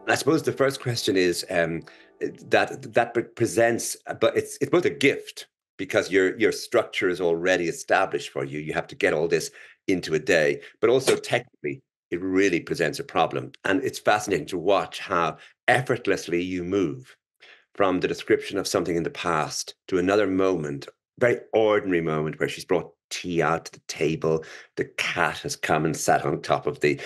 I suppose the first question is that presents, but it's both a gift because your structure is already established for you. You have to get all this into a day, but also technically, it really presents a problem. And it's fascinating to watch how effortlessly you move from the description of something in the past to another moment, very ordinary moment where she's brought tea out to the table. The cat has come and sat on top of the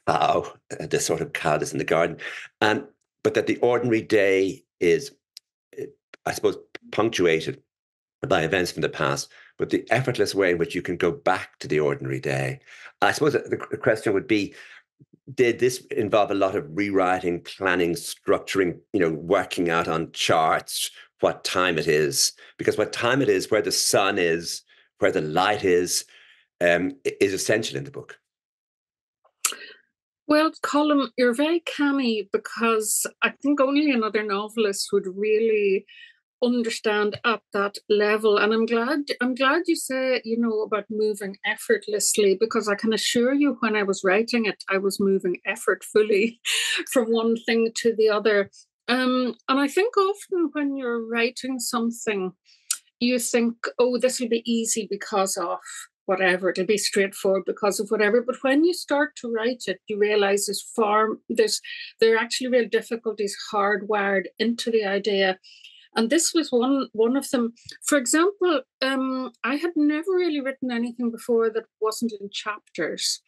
cow, the sort of cow that's in the garden. And but that the ordinary day is, I suppose, punctuated by events from the past, but the effortless way in which you can go back to the ordinary day. I suppose the question would be, did this involve a lot of rewriting, planning, structuring, working out on charts what time it is? Because what time it is, where the sun is, where the light is essential in the book. Well, Colm, you're very canny because I think only another novelist would really understand at that level. And I'm glad you say, about moving effortlessly, because I can assure you when I was writing it, I was moving effortfully from one thing to the other. And I think often when you're writing something, you think, oh, this will be easy because of whatever, it'll be straightforward because of whatever. But when you start to write it, you realize there are actually real difficulties hardwired into the idea. And this was one of them. For example, I had never really written anything before that wasn't in chapters,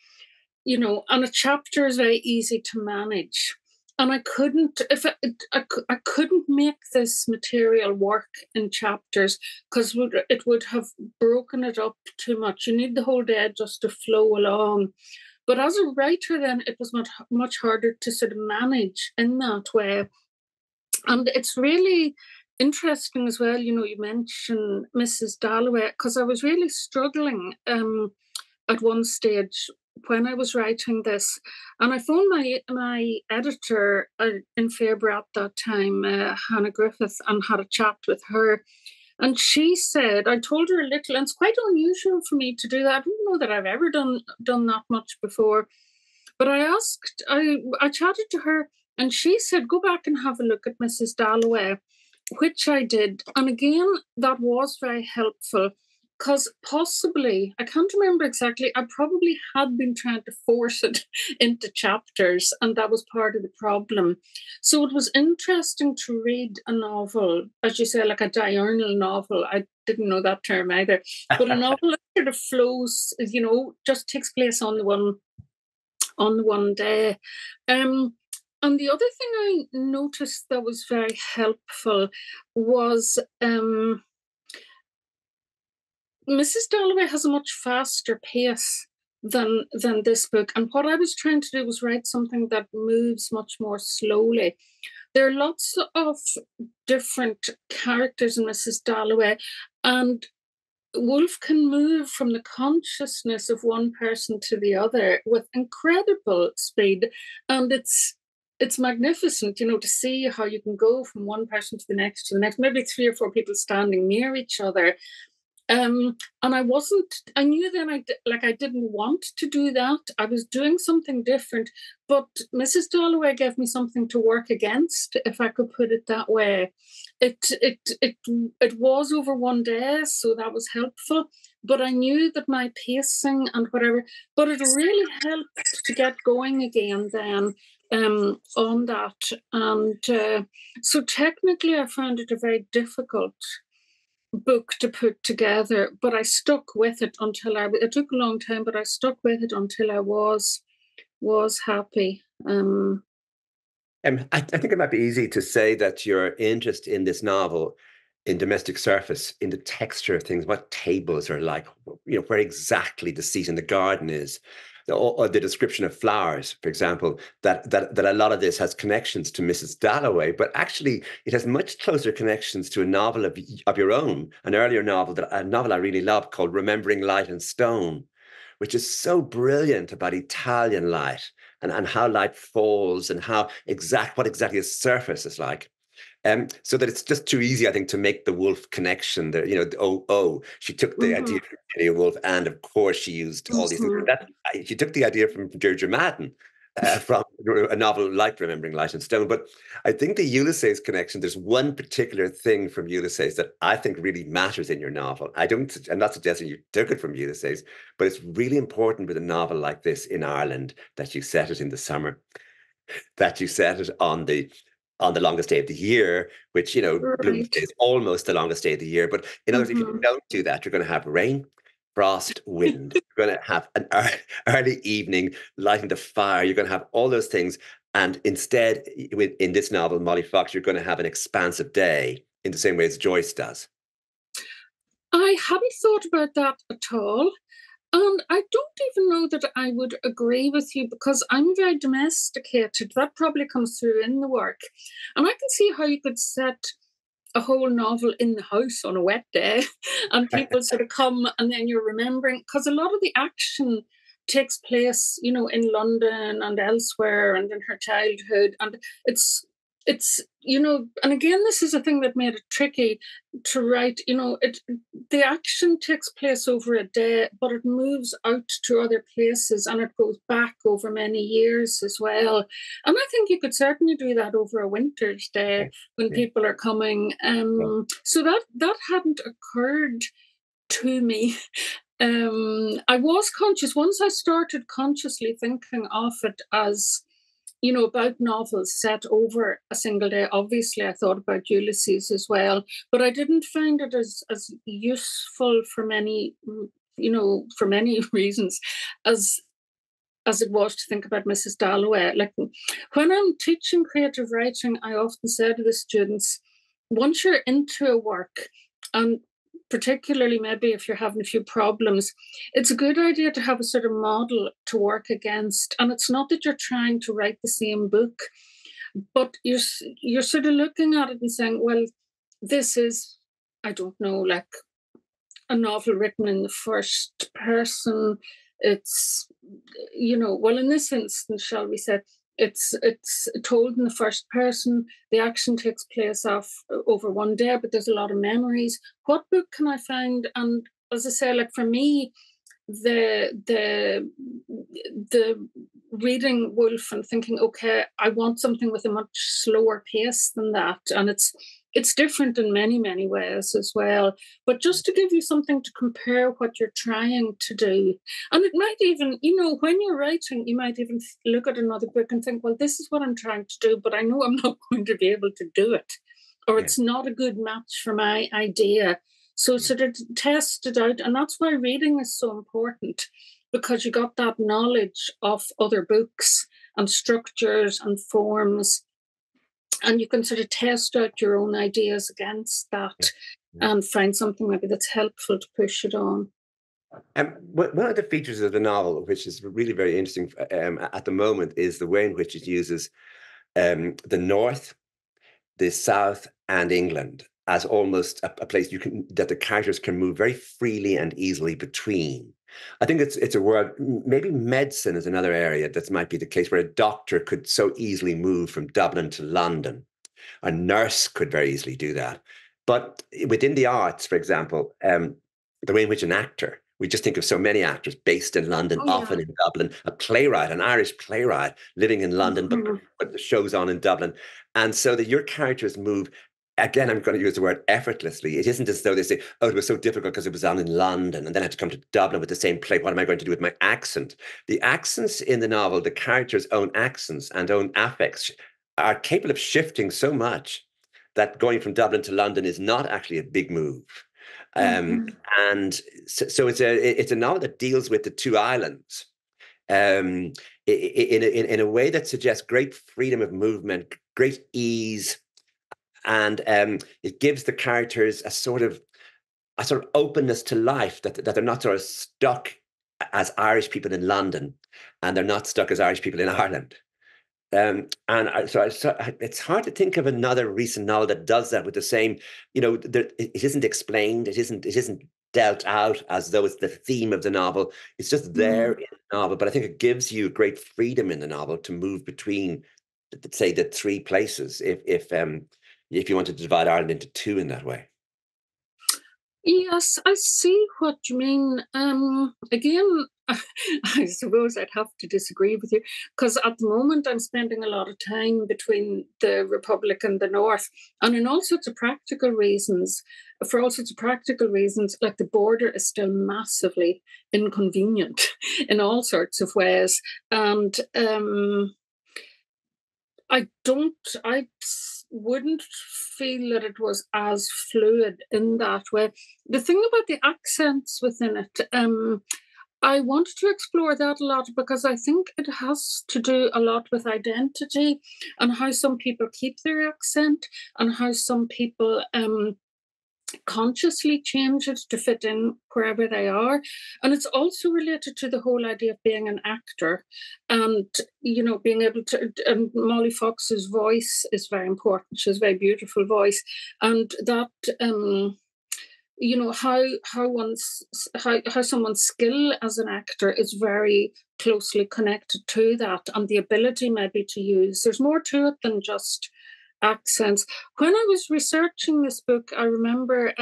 and a chapter is very easy to manage. And I couldn't, if I couldn't make this material work in chapters because it would have broken it up too much. You need the whole day just to flow along. But as a writer, then it was much harder to sort of manage in that way. And it's really interesting as well, you mentioned Mrs. Dalloway, because I was really struggling at one stage when I was writing this. And I phoned my editor in Faber at that time, Hannah Griffith, and had a chat with her. And she said, I told her a little, and it's quite unusual for me to do that. I don't know that I've ever done that much before. But I chatted to her, and she said, go back and have a look at Mrs. Dalloway, which I did. And again, that was very helpful because possibly, I can't remember exactly, I probably had been trying to force it into chapters, and that was part of the problem. So it was interesting to read a novel, as you say, like a diurnal novel. I didn't know that term either, but a novel that sort of flows, just takes place on the one day. And the other thing I noticed that was very helpful was Mrs. Dalloway has a much faster pace than this book. And what I was trying to do was write something that moves much more slowly. There are lots of different characters in Mrs. Dalloway, and Woolf can move from the consciousness of one person to the other with incredible speed. And it's magnificent, to see how you can go from one person to the next, maybe 3 or 4 people standing near each other. And I knew then I didn't want to do that. I was doing something different, but Mrs. Dalloway gave me something to work against, if I could put it that way. It was over one day, so that was helpful. But I knew that my pacing and whatever, but it really helped to get going again then on that. And so technically I found it a very difficult book to put together, but I stuck with it it took a long time, but I stuck with it until I was happy. I think it might be easy to say that your interest in this novel, in domestic surface, in the texture of things, what tables are like, where exactly the seat in the garden is, or the description of flowers, for example, that a lot of this has connections to Mrs. Dalloway, but actually it has much closer connections to a novel of your own, an earlier novel, a novel I really love called Remembering Light and Stone, which is so brilliant about Italian light and how light falls and what exactly a surface is like. So that it's just too easy, I think, to make the Woolf connection. There, she took the idea from Virginia Woolf, and of course she used all these things. She took the idea from Deirdre Madden, from a novel like Remembering Light and Stone. But I think the Ulysses connection, there's one particular thing from Ulysses that I think really matters in your novel. I'm not suggesting you took it from Ulysses, but it's really important with a novel like this in Ireland that you set it in the summer, that you set it on the longest day of the year, which, Bloomsday Right. is almost the longest day of the year. But in other words, if you don't do that, you're going to have rain, frost, wind. You're going to have an early evening, lighting the fire. You're going to have all those things. And instead, in this novel, Molly Fox, you're going to have an expansive day in the same way as Joyce does. I hadn't thought about that at all. And I don't even know that I would agree with you because I'm very domesticated. That probably comes through in the work. And I can see how you could set a whole novel in the house on a wet day and people sort of come and then you're remembering, because a lot of the action takes place, in London and elsewhere and in her childhood. And it's and again, this is a thing that made it tricky to write. The action takes place over a day, but it moves out to other places and it goes back over many years as well. And I think you could certainly do that over a winter's day when people are coming. So that hadn't occurred to me. I was conscious once I started consciously thinking of it as about novels set over a single day. Obviously, I thought about Ulysses as well, but I didn't find it as useful for many, for many reasons, as it was to think about Mrs. Dalloway. Like when I'm teaching creative writing, I often say to the students, once you're into a work, and particularly maybe if you're having a few problems, it's a good idea to have a sort of model to work against. And it's not that you're trying to write the same book, but you're sort of looking at it and saying, well, this is, I don't know, like a novel written in the first person. It's, well, in this instance, shall we say, it's told in the first person. The action takes place over one day, but there's a lot of memories. What book can I find? And as I say, like for me, the reading Woolf and thinking, okay, I want something with a much slower pace than that, and it's different in many, many ways as well. But just to give you something to compare what you're trying to do. And it might even, when you're writing, you might even look at another book and think, well, this is what I'm trying to do, but I know I'm not going to be able to do it. Or it's not a good match for my idea. So sort of test it out. And that's why reading is so important, because you got that knowledge of other books and structures and forms. And you can sort of test out your own ideas against that and find something maybe that's helpful to push it on. One of the features of the novel, which is really very interesting at the moment, is the way in which it uses the North, the South, and England as almost a place that the characters can move very freely and easily between. I think it's a world. Maybe medicine is another area that might be the case, where a doctor could so easily move from Dublin to London. A nurse could very easily do that. But within the arts, for example, the way in which an actor, we just think of so many actors based in London, often in Dublin, a playwright, an Irish playwright living in London, but the show's on in Dublin. And so that your characters move, again, I'm going to use the word effortlessly. It isn't as though they say, oh, it was so difficult because it was on in London and then I had to come to Dublin with the same play. What am I going to do with my accent? The accents in the novel, the characters' own accents and own affects are capable of shifting so much that going from Dublin to London is not actually a big move. And so it's a novel that deals with the two islands in a way that suggests great freedom of movement, great ease, and it gives the characters a sort of openness to life, that they're not sort of stuck as Irish people in London, and they're not stuck as Irish people in Ireland. So it's hard to think of another recent novel that does that with the same, it isn't explained, it isn't dealt out as though it's the theme of the novel. It's just there in the novel, but I think it gives you great freedom in the novel to move between, say, the three places, if you wanted to divide Ireland into two in that way. Yes, I see what you mean. Again, I suppose I'd have to disagree with you because at the moment I'm spending a lot of time between the Republic and the North, and in all sorts of practical reasons, for all sorts of practical reasons, like the border is still massively inconvenient in all sorts of ways, and I don't. Wouldn't feel that it was as fluid in that way. The thing about the accents within it, I wanted to explore that a lot because I think it has to do a lot with identity and how some people keep their accent and how some people consciously change it to fit in wherever they are. And it's also related to the whole idea of being an actor and, being able to. And Molly Fox's voice is very important. She has a very beautiful voice. And that, how someone's skill as an actor is very closely connected to that and the ability maybe to use. There's more to it than just accents. When I was researching this book, I remember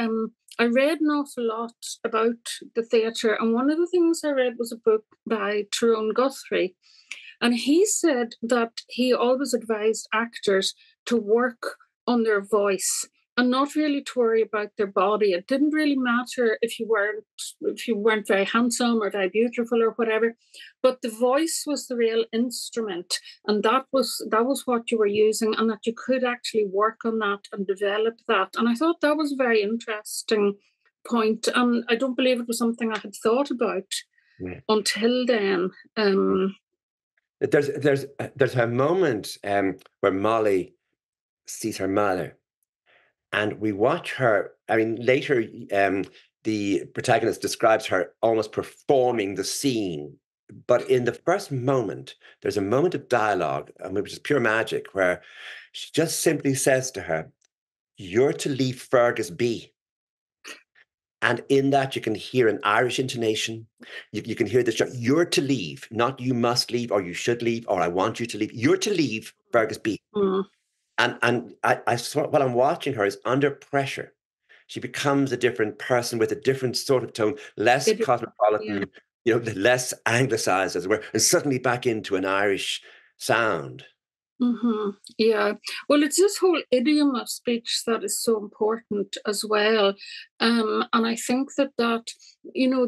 I read an awful lot about the theatre, and one of the things I read was a book by Tyrone Guthrie, and he said that he always advised actors to work on their voice and not really to worry about their body. It didn't really matter if you weren't very handsome or very beautiful or whatever, but the voice was the real instrument, and that was what you were using, and that you could actually work on that and develop that. And I thought that was a very interesting point. And I don't believe it was something I had thought about until then. There's a moment where Molly sees her mother, and we watch her. I mean, later the protagonist describes her almost performing the scene. But in the first moment, there's a moment of dialogue, which is pure magic, where she just simply says to her, "You're to leave Fergus be." And in that, you can hear an Irish intonation. You can hear the "you're to leave," not "you must leave" or "you should leave" or "I want you to leave." You're to leave Fergus be. Mm. And I saw, while I'm watching her, is under pressure. She becomes a different person with a different sort of tone, less cosmopolitan, less anglicized, as it were, and suddenly back into an Irish sound. Mm-hmm. Yeah. Well, it's this whole idiom of speech that is so important as well. And I think that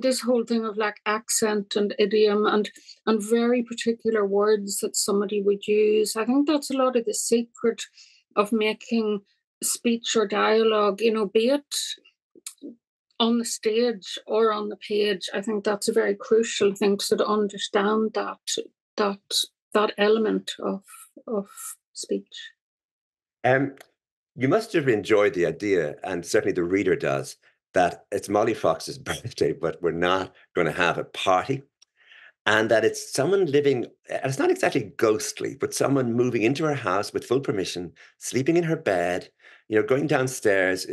this whole thing of like accent and idiom and very particular words that somebody would use, I think that's a lot of the secret of making speech or dialogue, be it on the stage or on the page. I think that's a very crucial thing to sort of understand that element of speech. You must have enjoyed the idea, and certainly the reader does, that it's Molly Fox's birthday, but we're not going to have a party. And that it's someone living, and it's not exactly ghostly, but someone moving into her house with full permission, sleeping in her bed, going downstairs,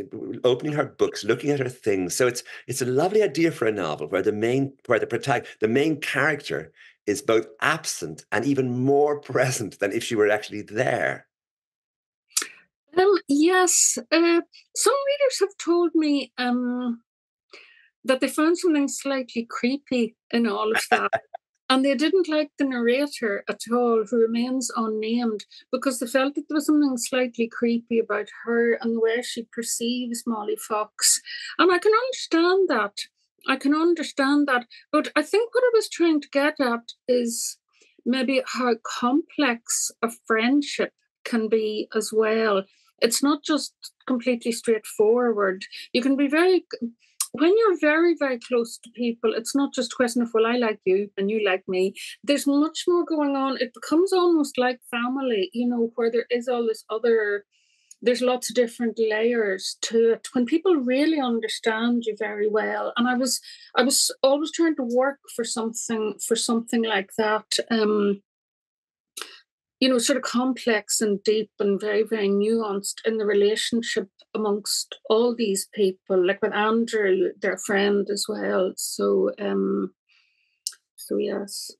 opening her books, looking at her things. So it's a lovely idea for a novel where the main character is both absent and even more present than if she were actually there. Yes, some readers have told me that they found something slightly creepy in all of that. And they didn't like the narrator at all, who remains unnamed, because they felt that there was something slightly creepy about her and the way she perceives Molly Fox. And I can understand that. But I think what I was trying to get at is maybe how complex a friendship can be as well. It's not just completely straightforward. You can be when you're very, very close to people, it's not just a question of, well, I like you and you like me. There's much more going on. It becomes almost like family, where there is all this there's lots of different layers to it. When people really understand you very well. And I was always trying to work for something like that. Sort of complex and deep and very, very nuanced in the relationship amongst all these people, like with Andrew, their friend as well. So yes.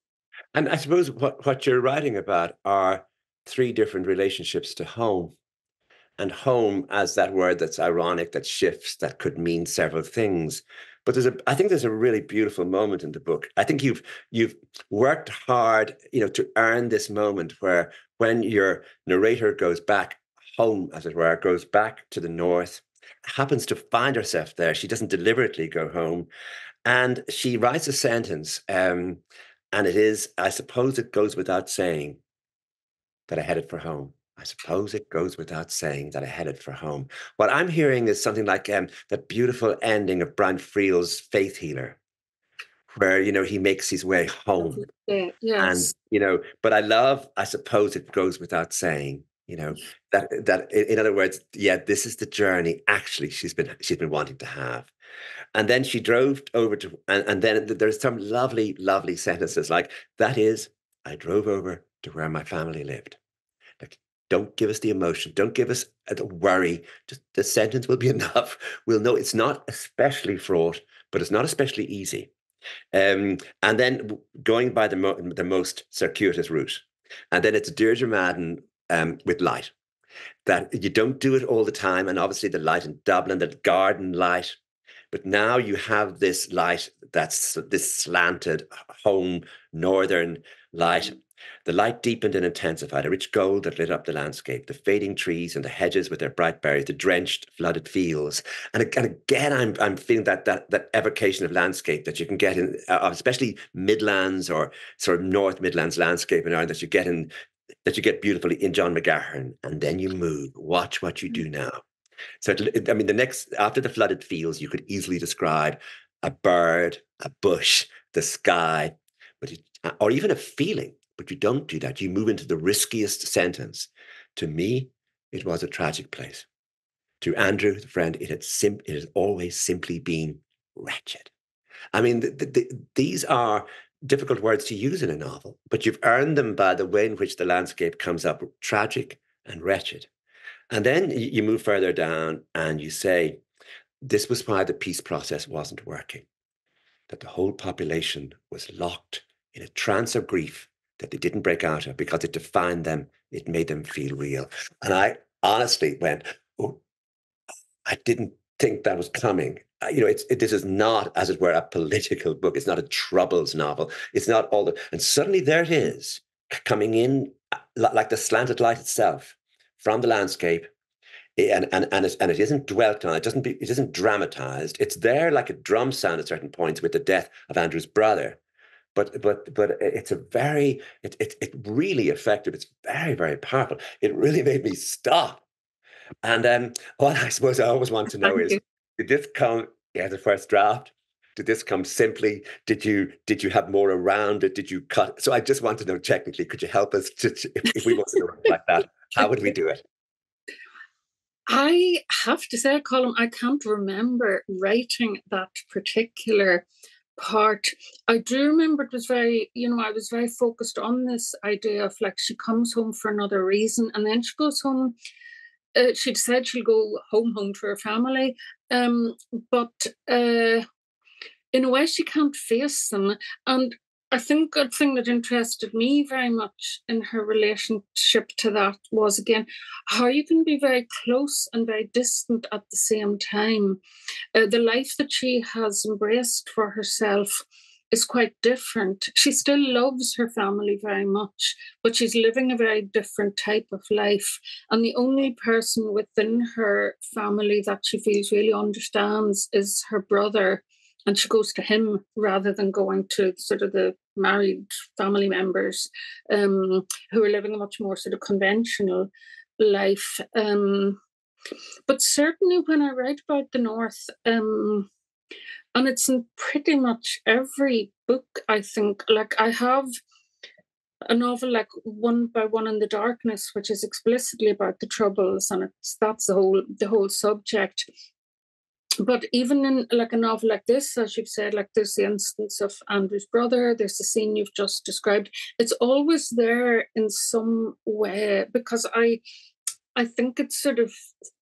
And I suppose what you're writing about are three different relationships to home. And home as that word that's ironic, that shifts, that could mean several things. But I think there's a really beautiful moment in the book. I think you've worked hard, to earn this moment where when your narrator goes back home, as it were, goes back to the north, happens to find herself there. She doesn't deliberately go home, and she writes a sentence, and it is, I suppose it goes without saying that I headed for home. I suppose it goes without saying that I headed for home. What I'm hearing is something like that beautiful ending of Brian Friel's Faith Healer, where, he makes his way home. Yeah, And, yes. but I suppose it goes without saying, that in other words, yeah, this is the journey actually she's been wanting to have. And then she drove over to, and then there's some lovely, lovely sentences like, that is, I drove over to where my family lived. Like, don't give us the emotion. Don't give us the worry. Just the sentence will be enough. We'll know it's not especially fraught, but it's not especially easy. And then going by the most circuitous route. And then it's Deirdre Madden with light. That you don't do it all the time. And obviously the light in Dublin, the garden light. But now you have this light that's this slanted home northern light. The light deepened and intensified, a rich gold that lit up the landscape, the fading trees and the hedges with their bright berries, the drenched, flooded fields. And again, I'm feeling that evocation of landscape that you can get in, especially Midlands or sort of North Midlands landscape in Ireland that you get beautifully in John McGahern. And then you move. Watch what you do now. So, I mean, after the flooded fields, you could easily describe a bird, a bush, the sky, or even a feeling. But you don't do that. You move into the riskiest sentence. To me, it was a tragic place. To Andrew, the friend, it has always simply been wretched. I mean, these are difficult words to use in a novel, but you've earned them by the way in which the landscape comes up, tragic and wretched. And then you move further down and you say, this was why the peace process wasn't working, that the whole population was locked in a trance of grief that they didn't break out of because it defined them, it made them feel real. And I honestly went, oh, I didn't think that was coming. This is not, as it were, a political book. It's not a troubles novel. It's not all the, and suddenly there it is, coming in like the slanted light itself from the landscape. And it isn't dwelt on. It isn't dramatized. It's there like a drum sound at certain points with the death of Andrew's brother. But it's it's really effective. It's very, very powerful. It really made me stop. And what I suppose I always want to know Thank is, you. did this come as a first draft? Did this come simply? Did you have more around it? Did you cut? So I just want to know technically, could you help us if we wanted to write like that? How would we do it? I have to say, Colm, I can't remember writing that particular part. I do remember it was very, I was very focused on this idea of like she comes home for another reason and then she goes home. She said she'll go home to her family, but in a way she can't face them. And I think a thing that interested me very much in her relationship to that was, again, how you can be very close and very distant at the same time. The life that she has embraced for herself is quite different. She still loves her family very much, but she's living a very different type of life. And the only person within her family that she feels really understands is her brother. And she goes to him rather than going to sort of the married family members who are living a much more sort of conventional life. But certainly when I write about the North, and it's in pretty much every book, I think, like I have a novel like One by One in the Darkness, which is explicitly about the Troubles, and that's the whole subject. But even in like a novel like this, as you've said, like there's the instance of Andrew's brother, there's the scene you've just described. It's always there in some way because I think it's sort of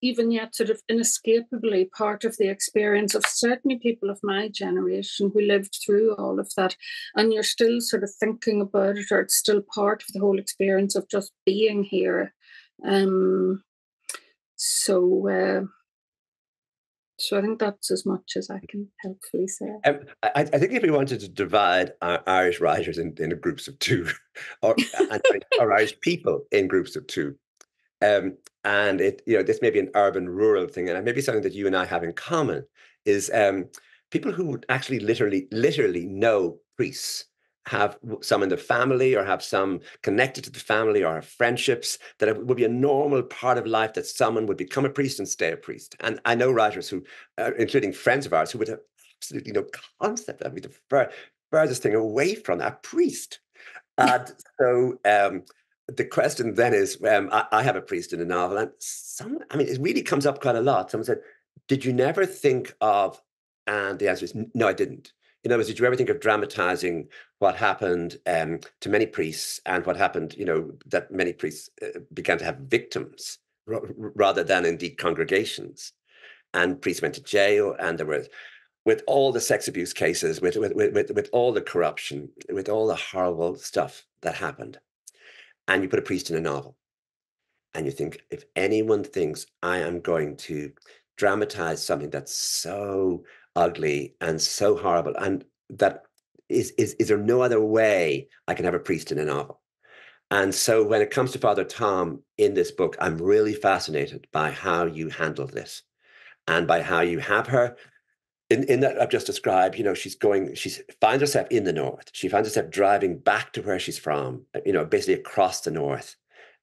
even yet sort of inescapably part of the experience of certainly people of my generation who lived through all of that. And you're still sort of thinking about it, or it's still part of the whole experience of just being here. So So I think that's as much as I can helpfully say. I think if we wanted to divide Irish writers in groups of two, or Irish people in groups of two, and this may be an urban-rural thing, and maybe something that you and I have in common is people who would actually literally know priests, have some in the family or have some connected to the family or have friendships, that it would be a normal part of life that someone would become a priest and stay a priest. And I know writers who, including friends of ours, who would have absolutely no concept. That'd be the furthest thing away from a priest. And so the question then is, I have a priest in a novel, and it really comes up quite a lot. Someone said, did you never think of, and the answer is, no, I didn't. In other words, did you ever think of dramatizing what happened to many priests and what happened, that many priests began to have victims rather than indeed congregations? And priests went to jail, and there were, with all the sex abuse cases, with all the corruption, with all the horrible stuff that happened, and you put a priest in a novel, and you think, if anyone thinks I am going to dramatize something that's so ugly and so horrible, and that is there no other way I can have a priest in a novel? And so when it comes to Father Tom in this book, I'm really fascinated by how you handle this and by how you have her in that I've just described. She finds herself in the north. She finds herself driving back to where she's from, basically across the north.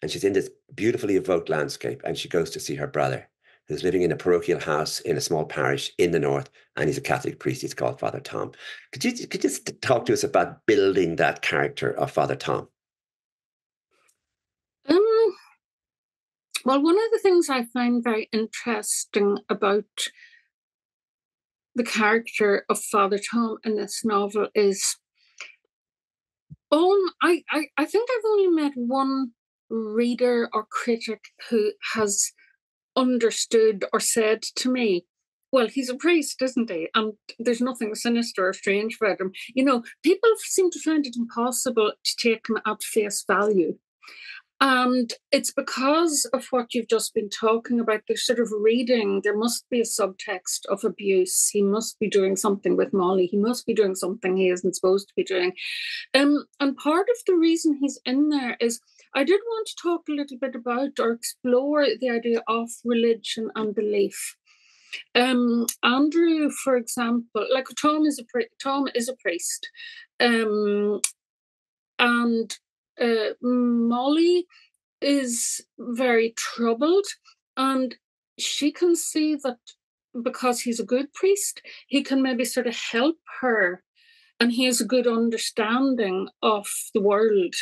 And she's in this beautifully evoked landscape, and she goes to see her brother, who's living in a parochial house in a small parish in the north, and he's a Catholic priest. He's called Father Tom. Could you just talk to us about building that character of Father Tom? Well, one of the things I find very interesting about the character of Father Tom in this novel is, I think I've only met one reader or critic who has understood or said to me, well, he's a priest, isn't he? And there's nothing sinister or strange about him. People seem to find it impossible to take him at face value. And it's because of what you've just been talking about. They're sort of reading, there must be a subtext of abuse. He must be doing something with Molly. He must be doing something he isn't supposed to be doing. And part of the reason he's in there is, I did want to talk a little bit about or explore the idea of religion and belief. Andrew, for example, like Tom is a priest. And Molly is very troubled, and she can see that because he's a good priest, he can maybe sort of help her, and he has a good understanding of the world.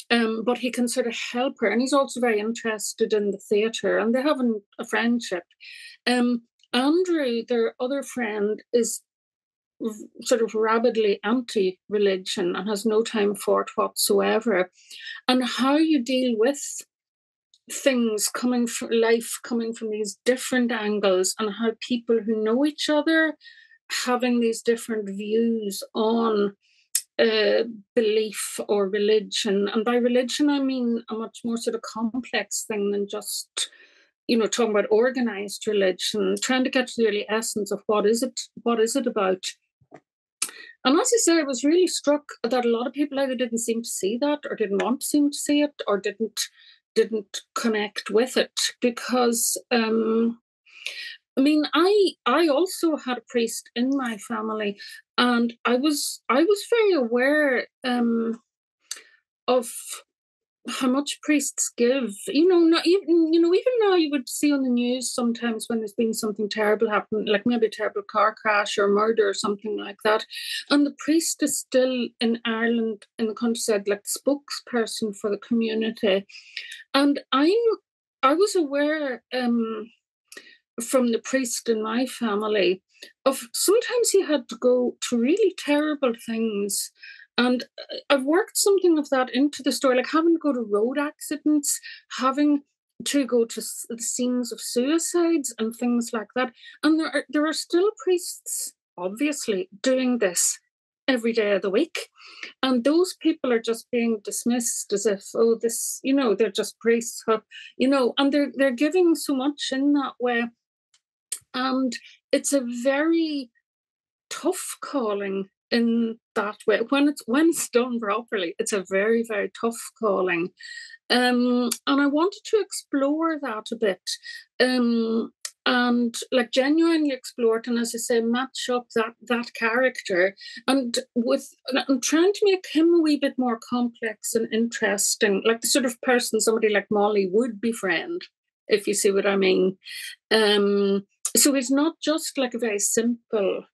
But he can sort of help her, and he's also very interested in the theatre, and they have a friendship. Andrew, their other friend, is sort of rabidly anti-religion and has no time for it whatsoever. And how you deal with things coming from these different angles, and how people who know each other having these different views on belief or religion. And by religion, I mean a much more sort of complex thing than just talking about organized religion, trying to get to the really essence of what is it about. And as I say, I was really struck that a lot of people either didn't seem to see that, or didn't want to seem to see it, or didn't connect with it. Because I also had a priest in my family, and I was very aware of how much priests give. Not even now, you would see on the news sometimes when there's been something terrible happen, like maybe a terrible car crash or murder or something like that, and the priest is still in Ireland, in the countryside, like the spokesperson for the community. And I was aware from the priest in my family of sometimes he had to go to really terrible things. And I've worked something of that into the story, like having to go to road accidents, having to go to the scenes of suicides and things like that. And there are still priests, obviously, doing this every day of the week. And those people are just being dismissed as if, they're just priests, and they're giving so much in that way. And it's a very tough calling in that way. When it's done properly, it's a very, very tough calling. And I wanted to explore that a bit. Um, and like genuinely explore it, and as I say, match up that character, and I'm trying to make him a wee bit more complex and interesting, like the sort of person somebody like Molly would befriend, if you see what I mean. So he's not just like a very simple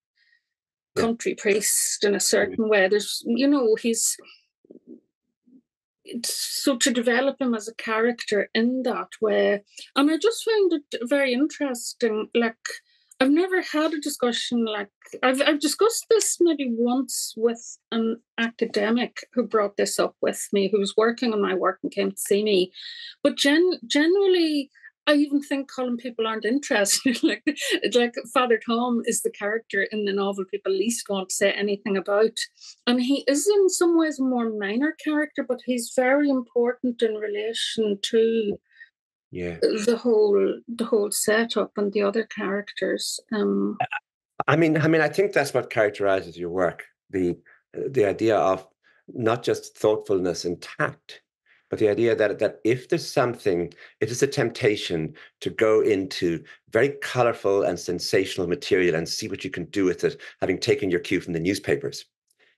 Yeah. country priest in a certain way. He's so to develop him as a character in that way. And I just found it very interesting. Like, I've never had a discussion like I've discussed this maybe once with an academic who brought this up with me, who was working on my work and came to see me. But generally, I even think Colm people aren't interested. like Father Tom is the character in the novel people least want to say anything about. And he is in some ways a more minor character, but he's very important in relation to Yeah. the whole setup and the other characters. I think that's what characterizes your work, the idea of not just thoughtfulness and tact, but the idea that if there's something, it is a temptation to go into very colorful and sensational material and see what you can do with it, having taken your cue from the newspapers.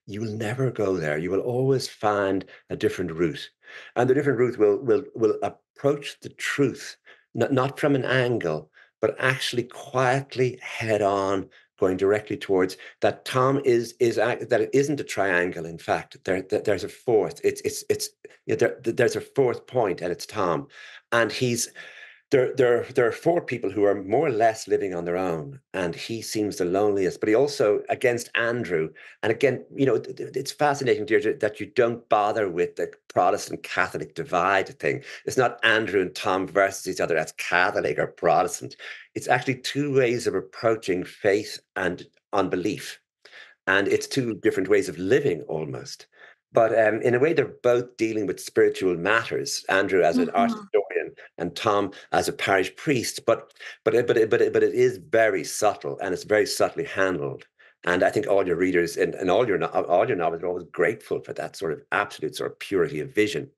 You will never go there. You will always find a different route. And the different route will approach the truth, not from an angle, but actually quietly head on, going directly towards that. Tom that it isn't a triangle. In fact, there's a fourth. There's a fourth point, and it's Tom, and there are four people who are more or less living on their own, and he seems the loneliest. But he also, against Andrew, and again, it's fascinating, Deirdre, that you don't bother with the Protestant Catholic divide thing. It's not Andrew and Tom versus each other as Catholic or Protestant. It's actually two ways of approaching faith and unbelief, and it's two different ways of living almost. But in a way, they're both dealing with spiritual matters. Andrew as an art Mhm. historian, and Tom as a parish priest. But it is very subtle, and it's very subtly handled. And I think all your readers and all your novels are always grateful for that sort of absolute sort of purity of vision.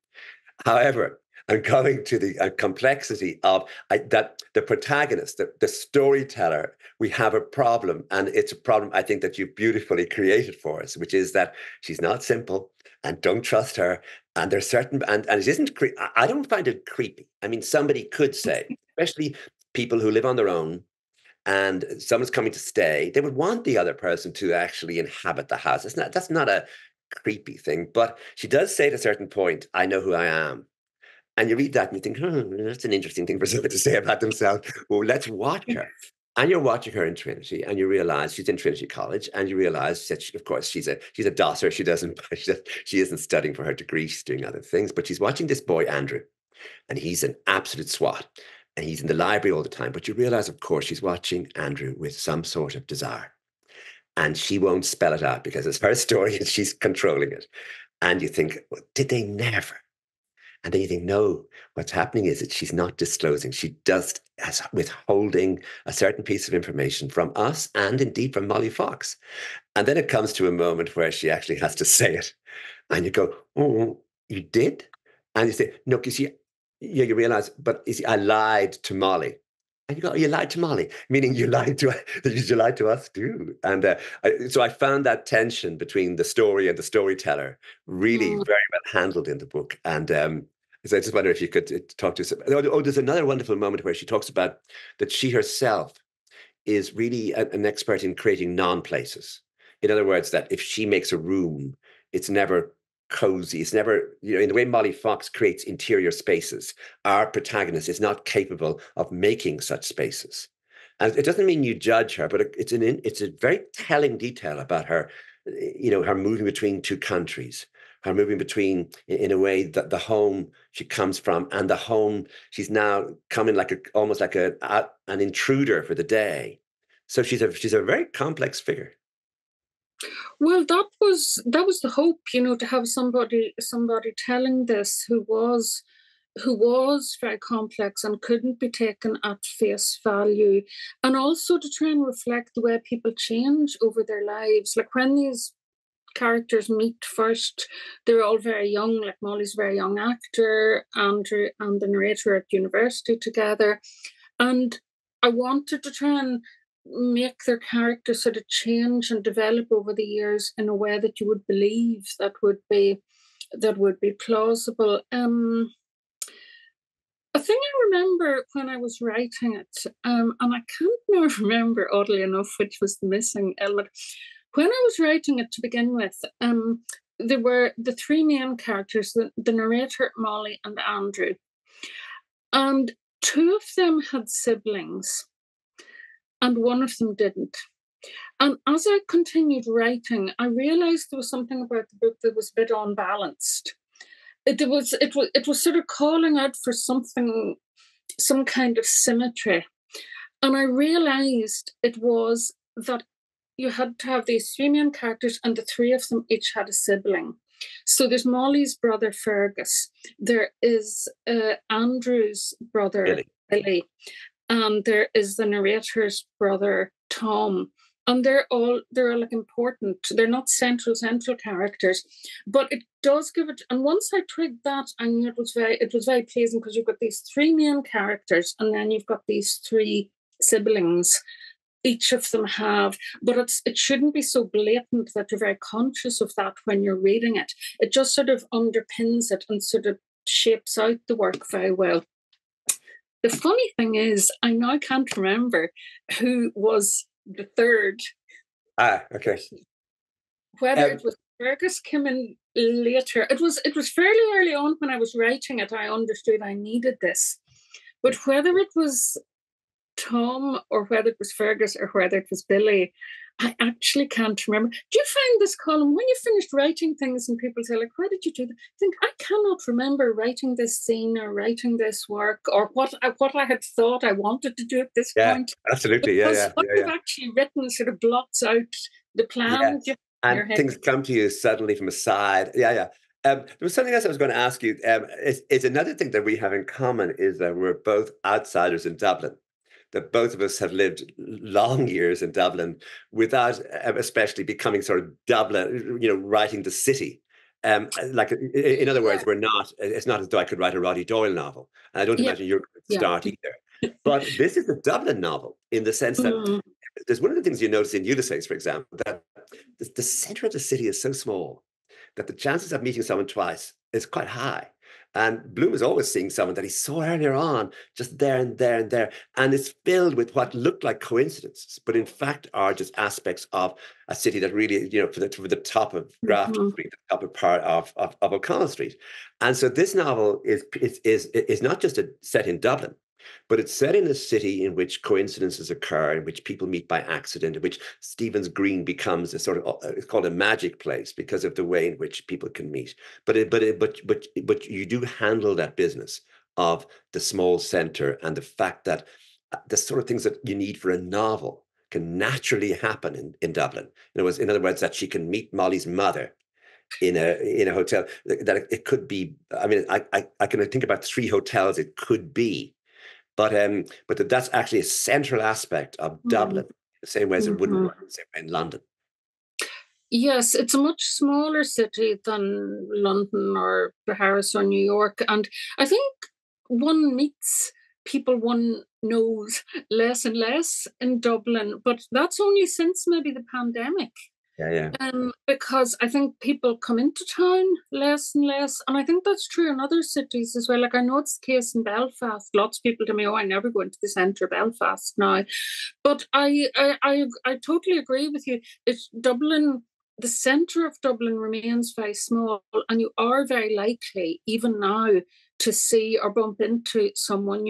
However, I'm coming to the complexity of that the protagonist, the storyteller, we have a problem. And it's a problem I think that you've beautifully created for us, which is that she's not simple, and don't trust her. And there's certain, and it isn't, I don't find it creepy. I mean, somebody could say, especially people who live on their own, and someone's coming to stay, they would want the other person to actually inhabit the house. That's not a creepy thing. But she does say at a certain point, I know who I am. And you read that and you think, that's an interesting thing for someone to say about themselves. Well, let's watch her. And you're watching her in Trinity, and you realize she's in Trinity College, and you realize that, of course, she's a dosser. She isn't studying for her degree. She's doing other things, but she's watching this boy, Andrew, and he's an absolute swat, and he's in the library all the time. But you realize, of course, she's watching Andrew with some sort of desire, and she won't spell it out because it's her story and she's controlling it. And you think, well, did they never? And then you think, no, what's happening is that she's not disclosing. She just is withholding a certain piece of information from us and indeed from Molly Fox. And then it comes to a moment where she actually has to say it. And you go, oh, you did? And you say, no, because you realize, but you see, I lied to Molly. And you go, oh, you lied to Molly, meaning you lied to you lied to us too. And so I found that tension between the story and the storyteller really Mm. very well handled in the book. And so I just wonder if you could talk to us. Oh, there's another wonderful moment where she talks about that she herself is really an expert in creating non-places. In other words, that if she makes a room, it's never cozy. It's never, in the way Molly Fox creates interior spaces, our protagonist is not capable of making such spaces. And it doesn't mean you judge her, but it's a very telling detail about her, her moving between two countries, her moving between, in a way, that the home she comes from and the home she's now coming almost like an intruder for the day. So she's a very complex figure. Well, that was the hope, to have somebody telling this who was very complex and couldn't be taken at face value, and also to try and reflect the way people change over their lives. Like when these characters meet first, they're all very young, like Molly's a very young actor, Andrew and the narrator at university together. And I wanted to try and make their characters sort of change and develop over the years in a way that you would believe that would be plausible. A thing I remember when I was writing it, and I can't now remember, oddly enough, which was the missing element. When I was writing it to begin with, there were the three main characters, the narrator, Molly, and Andrew. And two of them had siblings, and one of them didn't. And as I continued writing, I realised there was something about the book that was a bit unbalanced. It was sort of calling out for something, some kind of symmetry. And I realised it was that you had to have these three main characters, and the three of them each had a sibling. So there's Molly's brother, Fergus. There is Andrew's brother, Billy. And there is the narrator's brother, Tom. And they're all like important. They're not central characters, but it does give it. And once I twigged that, I knew it was very pleasing, because you've got these three main characters, and then you've got these three siblings. Each of them have, but it shouldn't be so blatant that you're very conscious of that when you're reading it. It just sort of underpins it and sort of shapes out the work very well. The funny thing is, I now can't remember who was the third. Okay. Whether it was Fergus came in later. It was fairly early on when I was writing it. I understood I needed this, but whether it was Tom or whether it was Fergus or whether it was Billy, I actually can't remember. Do you find this, Colm, when you finished writing things and people say, like, why did you do that? I think, I cannot remember writing this scene or writing this work or what I had thought I wanted to do at this point. Absolutely. Because what you've actually written sort of blots out the plan. Yeah. And things come to you suddenly from a side. There was something else I was going to ask you. It's another thing that we have in common is that we're both outsiders in Dublin. That both of us have lived long years in Dublin without especially becoming sort of Dublin, writing the city. Like, in other words, it's not as though I could write a Roddy Doyle novel. And I don't imagine you're going to start either. But this is a Dublin novel in the sense that there's one of the things you notice in Ulysses, for example, that the center of the city is so small that the chances of meeting someone twice is quite high. And Bloom is always seeing someone that he saw earlier on, just there and there and there. And it's filled with what look like coincidences, but in fact are just aspects of a city that really, for the top of Grafton Street, the top of part of O'Connell Street. And so this novel is not just set in Dublin, but it's set in a city in which coincidences occur, in which people meet by accident, in which Stephen's Green becomes a sort of, it's called a magic place because of the way in which people can meet. But you do handle that business of the small center and the fact that the sort of things that you need for a novel can naturally happen in Dublin. In other words, that she can meet Molly's mother in a hotel. That it could be. I mean, I can think about 3 hotels it could be. But that's actually a central aspect of Dublin, the same way as it wouldn't work the same way in London. Yes, it's a much smaller city than London or Paris or New York. And I think one meets people one knows less and less in Dublin, but that's only since maybe the pandemic. Because I think people come into town less and less. And I think that's true in other cities as well. Like, I know it's the case in Belfast. Lots of people tell me, I never go into the centre of Belfast now. But I totally agree with you. It's Dublin, the centre of Dublin remains very small, and you are very likely, even now, to see or bump into someone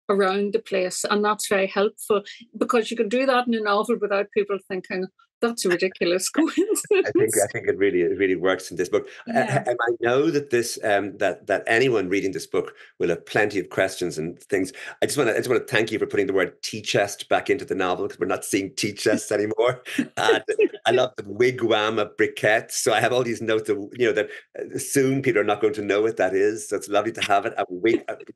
around the place. And that's very helpful, because you can do that in a novel without people thinking, That's a ridiculous I coincidence. think it really works in this book, Yeah. and I know that this that anyone reading this book will have plenty of questions and things. I just want to thank you for putting the word tea chest back into the novel, because we're not seeing tea chests anymore. And I love the wigwam of briquettes. So I have all these notes of, that soon people are not going to know what that is. So it's lovely to have it.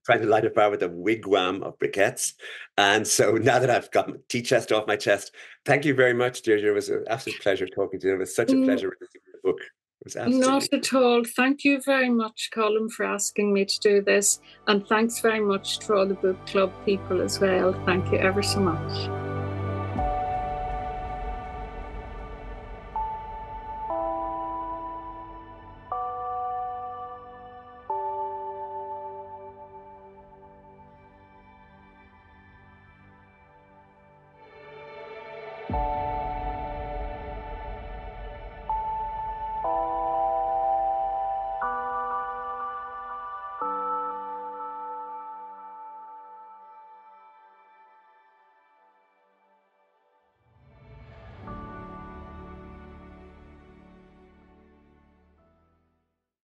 Trying to light a fire with a wigwam of briquettes. And so now that I've got my tea chest off my chest, thank you very much, Deirdre. It was an absolute pleasure talking to you. It was such a pleasure reading the book. It was Not absolutely. at all. Thank you very much, Colm, for asking me to do this. And thanks very much to all the book club people as well. Thank you ever so much.